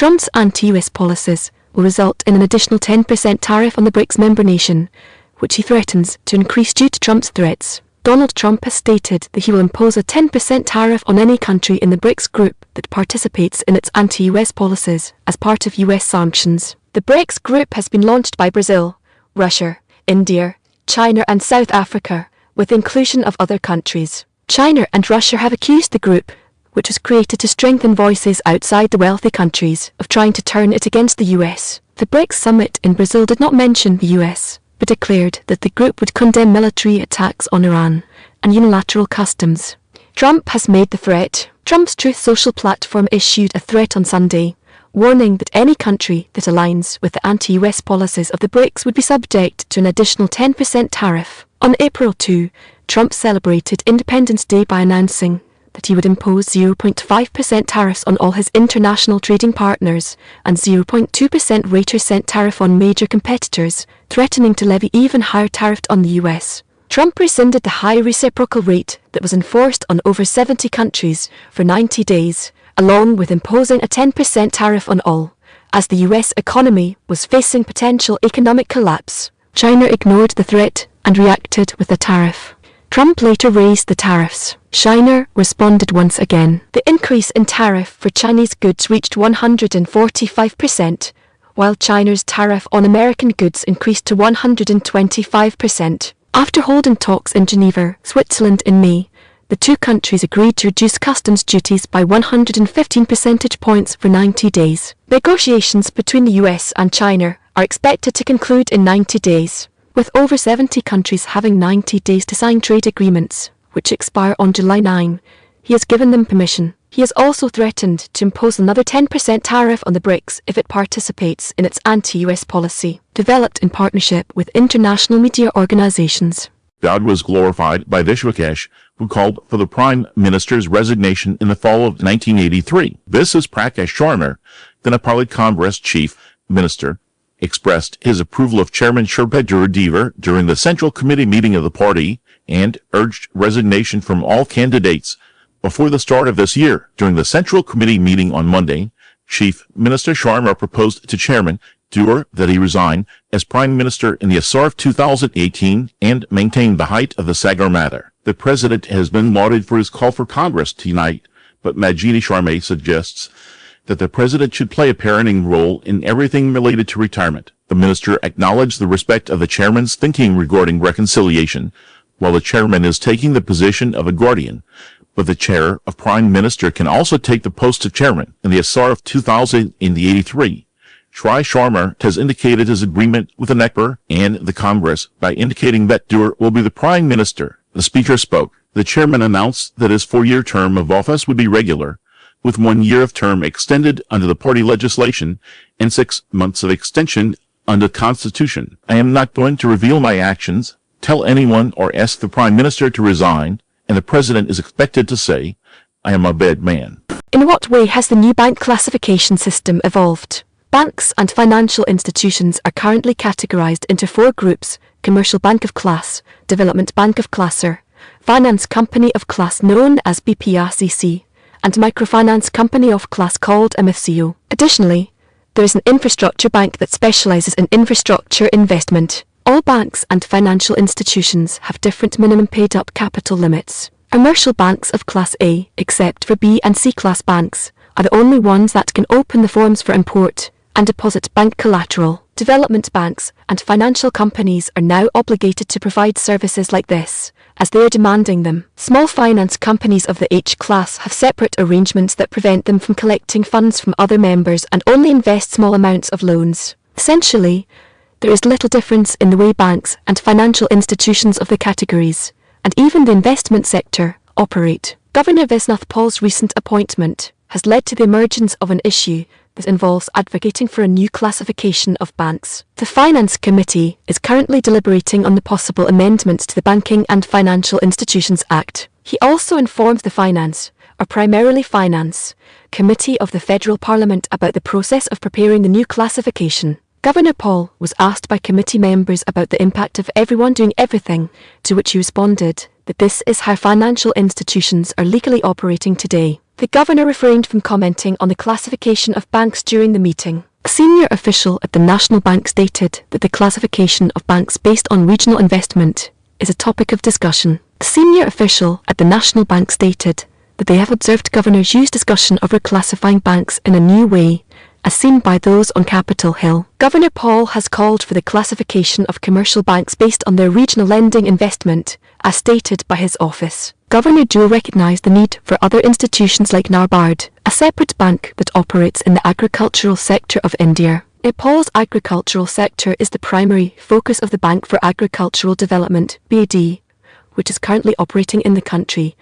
Trump's anti-US policies will result in an additional 10% tariff on the BRICS member nation, which he threatens to increase due to Trump's threats. Donald Trump has stated that he will impose a 10% tariff on any country in the BRICS group that participates in its anti-US policies as part of US sanctions. The BRICS group has been launched by Brazil, Russia, India, China and South Africa, with inclusion of other countries. China and Russia have accused the group, which was created to strengthen voices outside the wealthy countries, of trying to turn it against the US. The BRICS summit in Brazil did not mention the US, but declared that the group would condemn military attacks on Iran and unilateral customs. Trump has made the threat. Trump's Truth Social platform issued a threat on Sunday, warning that any country that aligns with the anti-US policies of the BRICS would be subject to an additional 10% tariff. On April 2, Trump celebrated Independence Day by announcing that he would impose 0.5% tariffs on all his international trading partners and 0.2% rate tariff on major competitors, threatening to levy even higher tariff on the US. Trump rescinded the high reciprocal rate that was enforced on over 70 countries for 90 days, along with imposing a 10% tariff on all, as the US economy was facing potential economic collapse. China ignored the threat and reacted with a tariff. Trump later raised the tariffs. China responded once again. The increase in tariff for Chinese goods reached 145%, while China's tariff on American goods increased to 125%. After holding talks in Geneva, Switzerland in May, the two countries agreed to reduce customs duties by 115 percentage points for 90 days. Negotiations between the US and China are expected to conclude in 90 days. With over 70 countries having 90 days to sign trade agreements, which expire on July 9, he has given them permission. He has also threatened to impose another 10% tariff on the BRICS if it participates in its anti-US policy, developed in partnership with international media organizations. God was glorified by Vishwakesh, who called for the Prime Minister's resignation in the fall of 1983. This is Prakash Sharma, the Nepali Congress Chief Minister, expressed his approval of Chairman Shurpedur Devar during the Central Committee meeting of the party and urged resignation from all candidates before the start of this year. During the Central Committee meeting on Monday, Chief Minister Sharma proposed to Chairman Devar that he resign as Prime Minister in the Asar of 2018 and maintain the height of the Sagar matter. The president has been lauded for his call for Congress tonight, but Majidi Sharma suggests that the president should play a parenting role in everything related to retirement. The minister acknowledged the respect of the chairman's thinking regarding reconciliation, while the chairman is taking the position of a guardian, but the chair of prime minister can also take the post of chairman. In the Asar of 2083, Shri Sharma has indicated his agreement with the Nekbar and the Congress by indicating that Devar will be the prime minister. The speaker spoke. The chairman announced that his 4-year term of office would be regular, with 1 year of term extended under the party legislation and 6 months of extension under the Constitution. I am not going to reveal my actions, tell anyone or ask the Prime Minister to resign, and the President is expected to say, I am a bad man. In what way has the new bank classification system evolved? Banks and financial institutions are currently categorized into 4 groups: Commercial Bank of Class, Development Bank of Classer, Finance Company of Class known as BPRCC, and Microfinance Company of Class called MFCO. Additionally, there is an infrastructure bank that specializes in infrastructure investment. All banks and financial institutions have different minimum paid-up capital limits. Commercial banks of Class A, except for B and C class banks, are the only ones that can open the forms for import and deposit bank collateral. Development banks and financial companies are now obligated to provide services like this, as they are demanding them. Small finance companies of the H class have separate arrangements that prevent them from collecting funds from other members and only invest small amounts of loans. Essentially, there is little difference in the way banks and financial institutions of the categories, and even the investment sector, operate. Governor Visnath Paul's recent appointment has led to the emergence of an issue that involves advocating for a new classification of banks. The Finance Committee is currently deliberating on the possible amendments to the Banking and Financial Institutions Act. He also informed the Finance, or primarily Finance, Committee of the Federal Parliament about the process of preparing the new classification. Governor Paul was asked by committee members about the impact of everyone doing everything, to which he responded that this is how financial institutions are legally operating today. The governor refrained from commenting on the classification of banks during the meeting. A senior official at the National Bank stated that the classification of banks based on regional investment is a topic of discussion. The senior official at the National Bank stated that they have observed governors use discussion of reclassifying banks in a new way, as seen by those on Capitol Hill. Governor Paul has called for the classification of commercial banks based on their regional lending investment, as stated by his office. Governor Jewell recognised the need for other institutions like NABARD, a separate bank that operates in the agricultural sector of India. Nepal's agricultural sector is the primary focus of the Bank for Agricultural Development, BAD, which is currently operating in the country,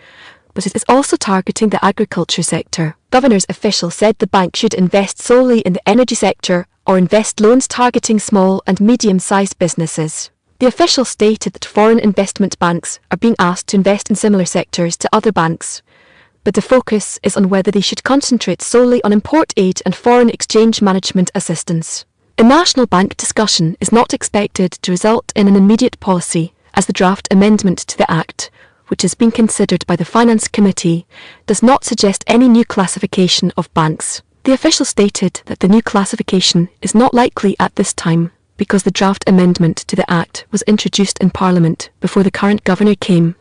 but it is also targeting the agriculture sector. Governor's official said the bank should invest solely in the energy sector or invest loans targeting small and medium-sized businesses. The official stated that foreign investment banks are being asked to invest in similar sectors to other banks, but the focus is on whether they should concentrate solely on import aid and foreign exchange management assistance. A national bank discussion is not expected to result in an immediate policy, as the draft amendment to the Act, which is being considered by the Finance Committee, does not suggest any new classification of banks. The official stated that the new classification is not likely at this time, because the draft amendment to the Act was introduced in Parliament before the current governor came,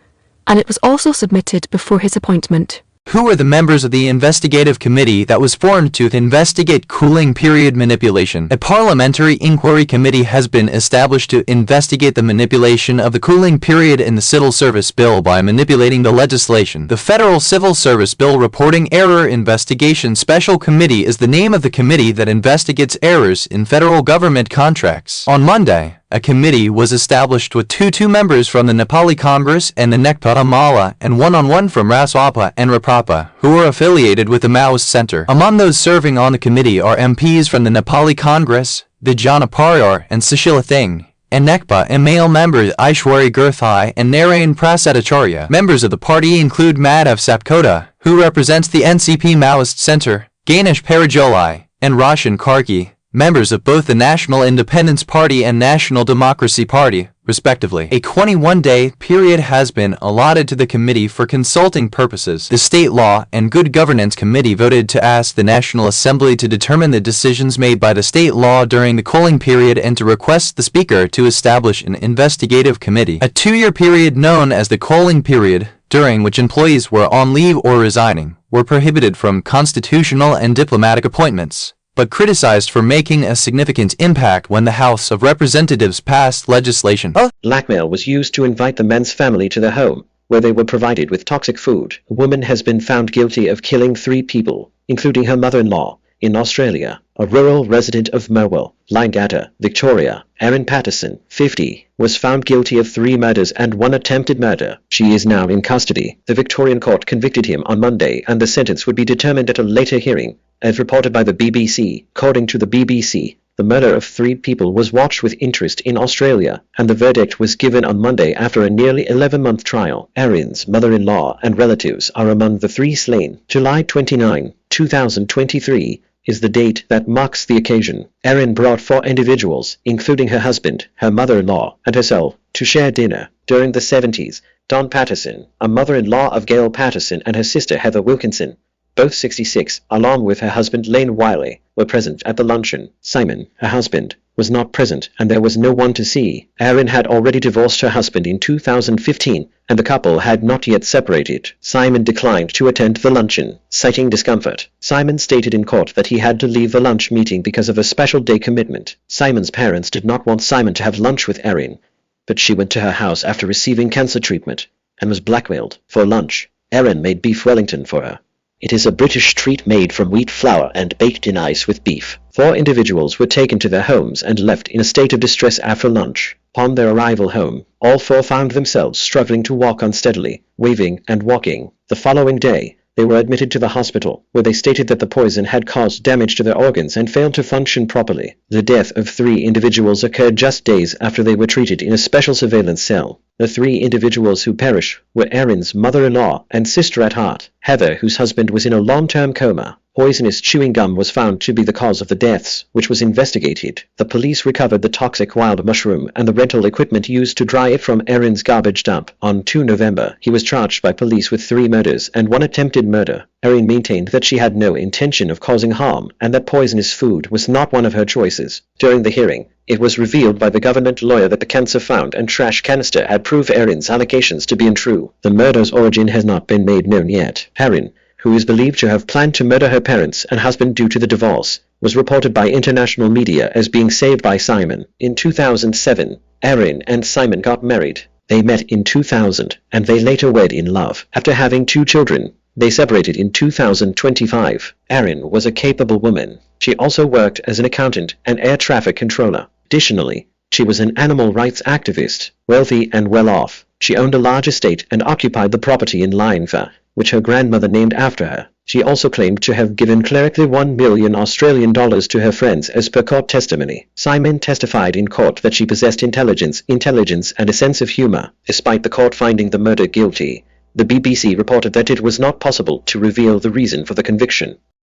and it was also submitted before his appointment. Who are the members of the investigative committee that was formed to investigate cooling period manipulation? A parliamentary inquiry committee has been established to investigate the manipulation of the cooling period in the Civil Service Bill by manipulating the legislation. The Federal Civil Service Bill Reporting Error Investigation Special Committee is the name of the committee that investigates errors in federal government contracts. On Monday, a committee was established with two members from the Nepali Congress and the Nekpata Mala and one from Raswapa and Rapapa, who are affiliated with the Maoist Center. Among those serving on the committee are MPs from the Nepali Congress, Vijana Pariyar and Sushila Singh, and Nekpa and male members Aishwari Gurthai and Narayan Prasadacharya. Members of the party include Madhav Sapkota, who represents the NCP Maoist Center, Ganesh Parajolai, and Roshan Karki, members of both the National Independence Party and National Democracy Party, respectively. A 21-day period has been allotted to the committee for consulting purposes. The State Law and Good Governance Committee voted to ask the National Assembly to determine the decisions made by the state law during the cooling period and to request the Speaker to establish an investigative committee. A 2-year period known as the cooling period, during which employees were on leave or resigning, were prohibited from constitutional and diplomatic appointments, but criticized for making a significant impact when the House of Representatives passed legislation. Blackmail was used to invite the men's family to their home, where they were provided with toxic food. A woman has been found guilty of killing 3 people, including her mother-in-law, in Australia. A rural resident of Merwell, Leingata, Victoria, Erin Patterson, 50, was found guilty of 3 murders and 1 attempted murder. She is now in custody. The Victorian court convicted him on Monday, and the sentence would be determined at a later hearing, as reported by the BBC. According to the BBC, the murder of 3 people was watched with interest in Australia, and the verdict was given on Monday after a nearly 11-month trial. Erin's mother-in-law and relatives are among the 3 slain. July 29, 2023, is the date that marks the occasion. Erin brought 4 individuals, including her husband, her mother-in-law, and herself, to share dinner. During the 70s, Dawn Patterson, a mother-in-law of Gail Patterson, and her sister Heather Wilkinson, both 66, along with her husband Lane Wiley, were present at the luncheon. Simon, her husband, was not present, and there was no one to see. Erin had already divorced her husband in 2015, and the couple had not yet separated. Simon declined to attend the luncheon, citing discomfort. Simon stated in court that he had to leave the lunch meeting because of a special day commitment. Simon's parents did not want Simon to have lunch with Erin, but she went to her house after receiving cancer treatment, and was blackmailed. For lunch, Erin made beef Wellington for her. It is a British treat made from wheat flour and baked in ice with beef. 4 individuals were taken to their homes and left in a state of distress after lunch. Upon their arrival home, all 4 found themselves struggling to walk unsteadily, waving and walking. The following day, they were admitted to the hospital, where they stated that the poison had caused damage to their organs and failed to function properly. The death of 3 individuals occurred just days after they were treated in a special surveillance cell. The 3 individuals who perished were Erin's mother-in-law and sister at heart, Heather, whose husband was in a long-term coma. Poisonous chewing gum was found to be the cause of the deaths, which was investigated. The police recovered the toxic wild mushroom and the rental equipment used to dry it from Erin's garbage dump. On 2 November, he was charged by police with 3 murders and 1 attempted murder. Erin maintained that she had no intention of causing harm and that poisonous food was not one of her choices. During the hearing, it was revealed by the government lawyer that the cancer found and trash canister had proved Erin's allegations to be untrue. The murder's origin has not been made known yet. Erin, who is believed to have planned to murder her parents and husband due to the divorce, was reported by international media as being saved by Simon. In 2007, Erin and Simon got married. They met in 2000, and they later wed in love. After having 2 children, they separated in 2025. Erin was a capable woman. She also worked as an accountant and air traffic controller. Additionally, she was an animal rights activist, wealthy and well-off. She owned a large estate and occupied the property in Lynfa, which her grandmother named after her. She also claimed to have given clerically $1 million Australian dollars to her friends as per court testimony. Simon testified in court that she possessed intelligence, and a sense of humor. Despite the court finding the murder guilty, the BBC reported that it was not possible to reveal the reason for the conviction.